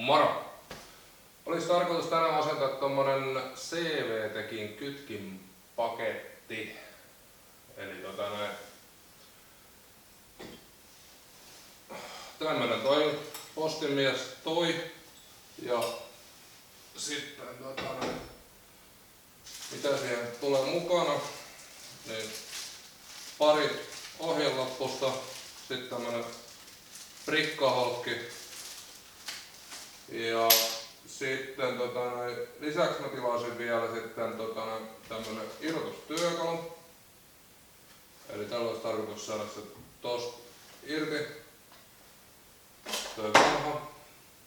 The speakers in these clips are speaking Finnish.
Moro! Olisi tarkoitus tänään asentaa tommonen CVT:kin kytkinpaketti. Eli tämmönen toi postimies toi ja sitten mitä siihen tulee mukana, niin pari ohjelappusta, sitten tämmönen prikkaholkki ja sitten lisäksi mä tilasin vielä sitten tämmönen irrotustyökalu. Eli tällä olisi tarkoitus saada se tosta irti. Toi vanha.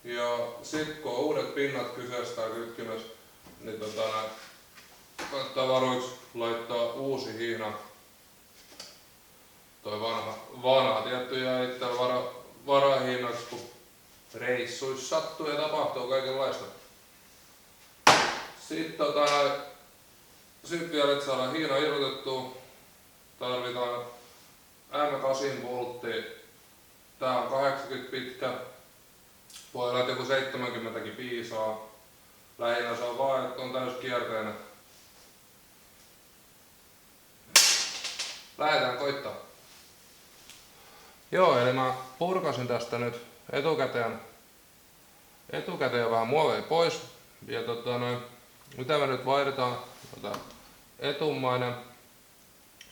Ja sit kun on uudet pinnat kyseessä tai kytkimessä, niin kannattaa varuiksi laittaa uusi hihna. Toi vanha tietty jäi itsellä varahihnaksi, kun reissuissa sattuu ja tapahtuu kaikenlaista. Sitten sit vielä, että saadaan hihna irrotettua, tarvitaan M8 pultti. Tää on 80 pitkä. Voi olla, että joku 70kin piisaa. Lähinnä se on vaan, että on täyskierteinen. Lähdetään koittaa. Joo, eli mä purkasin tästä nyt etukäteen vähän muoveja pois. Ja mitä me nyt vaihdetaan? Etummainen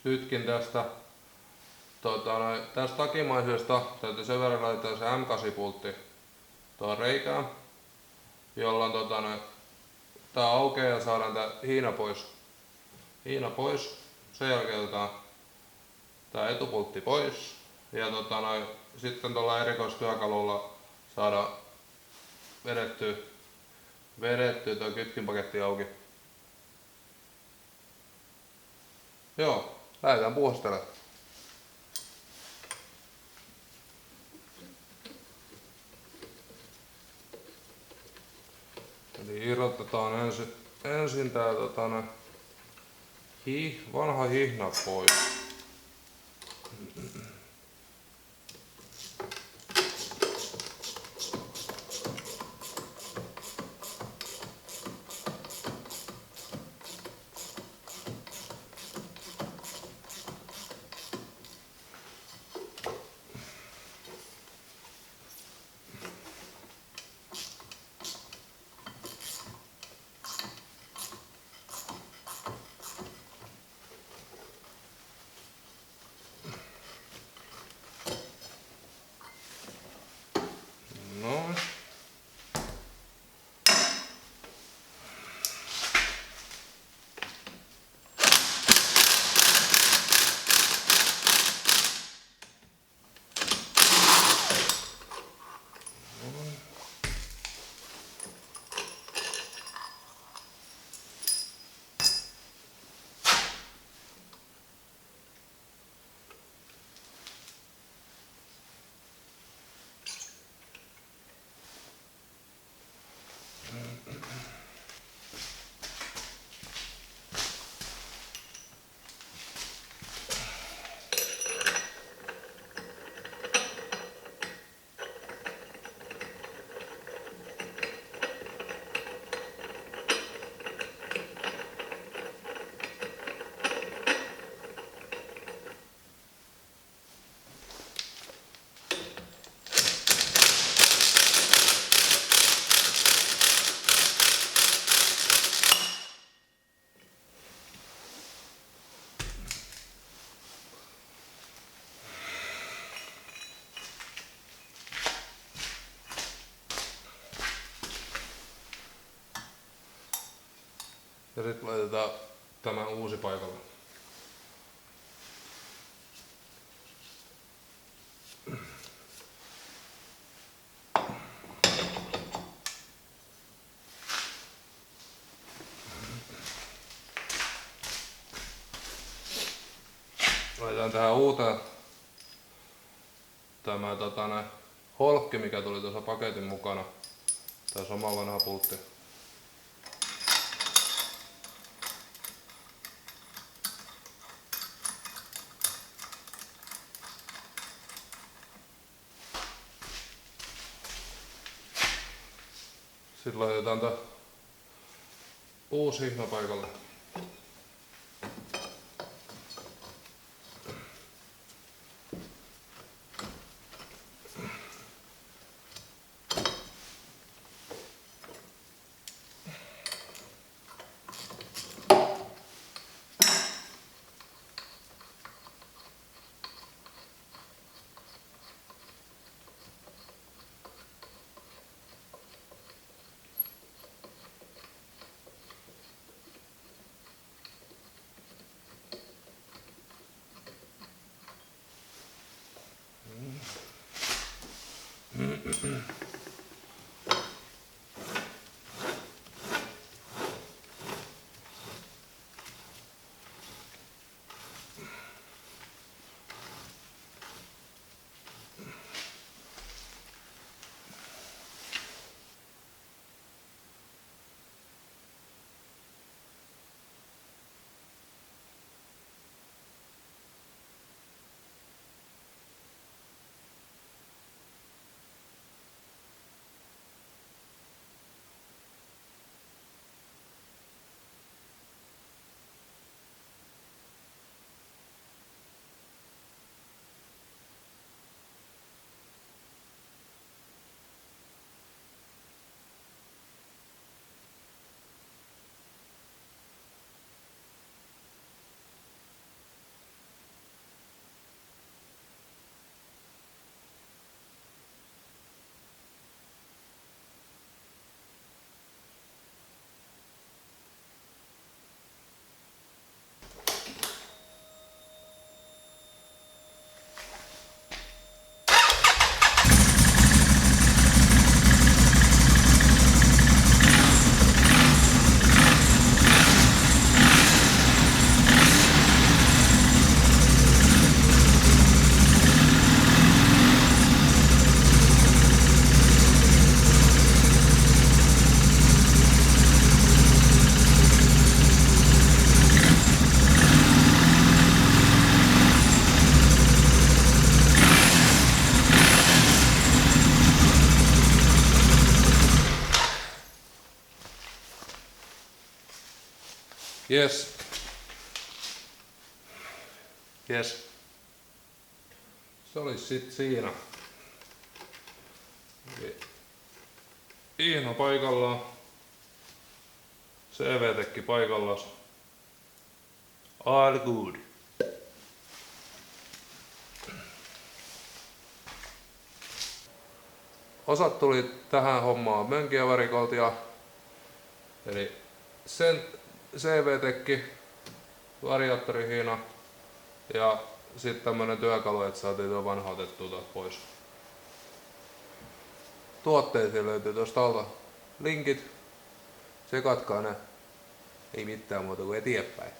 kytkin tästä. Tästä takimaisesta täytyy sen verran laittaa se M8-pultti tuohon reikään, jolloin tää aukeaa ja saadaan tää hiina pois. Sen jälkeen otetaan tää etupultti pois ja sitten tuolla erikoistyökalulla saadaan vedettyä tuo kytkinpaketti auki. Joo, lähdetään puhastelemaan. Eli irrotetaan ensin tää vanha hihna pois. Ja sitten laitetaan tämä uusi paikalle. Laitetaan tähän uuteen tämä holkki, mikä tuli tuossa paketin mukana. Tää sama vanha pultti. Sitten laitetaan tää uusi hihna paikalle. Jes. Jes. Se olisi sit siinä. Hihna paikallaan. CV-tekki paikallaan. All good. Osat tuli tähän hommaan Mönkijävarikolta, eli sen CV-tekki, variaattorihihna ja sitten tämmönen työkalu, että saatiin tuo vanha otettua tuolta pois. Tuotteisiin löytyy tuosta alta linkit, tsekatkaa ne, ei mitään muuta kuin eteenpäin.